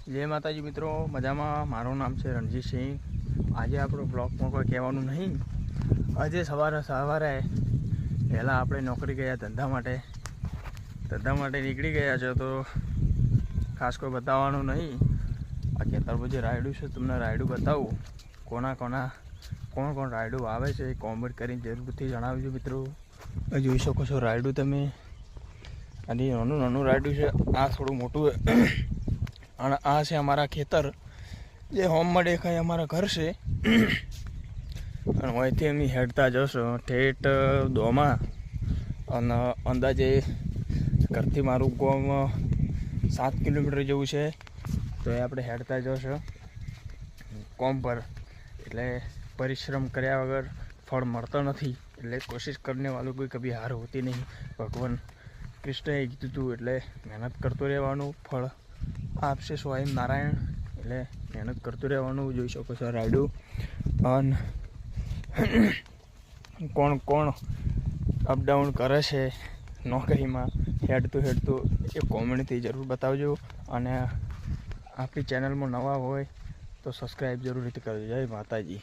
જય માતાજી મિત્રો, મજામાં? મારું નામ છે રણજીતસિંહ। આજે આપણો બ્લોગમાં કોઈ કહેવાનું નહીં। આજે સવારે પહેલાં આપણે નોકરી ગયા, ધંધા માટે નીકળી ગયા છે, તો ખાસ કોઈ બતાવવાનું નહીં। આ ખેતરમાં જે રાયડું છે તમને રાયડું બતાવું। કોણ રાયડું આવે છે એ કોમેન્ટ કરીને જરૂરથી જણાવજો મિત્રો। જોઈ શકો છો રાયડું તમે, અને નાનું રાયડું છે, આ થોડું મોટું અને આ છે અમારા ખેતર, જે હોમમાં દેખાય અમારા ઘર છે। અને અહીંથી અમે હેડતા જશો ઠેઠ દોમાં, અને અંદાજે ઘરથી મારું ગામ 7 કિલોમીટર જેવું છે, તો એ આપણે હેડતા જશો કોમ પર। એટલે પરિશ્રમ કર્યા વગર ફળ મળતો નથી, એટલે કોશિશ કરને વાળું કોઈ કભી હાર હોતી નહીં। ભગવાન કૃષ્ણએ કીધું હતું, એટલે મહેનત કરતો રહેવાનું, ફળ આપશે સ્વયં નારાયણ। એટલે મહેનત કરતું રહેવાનું। જોઈ શકો છો રાયડું। અને કોણ અપડાઉન કરે છે નોકરીમાં હેડતું એ કોમેન્ટથી જરૂર બતાવજો। અને આપણી ચેનલમાં નવા હોય તો સબસ્ક્રાઈબ જરૂરથી કરજો। જય માતાજી।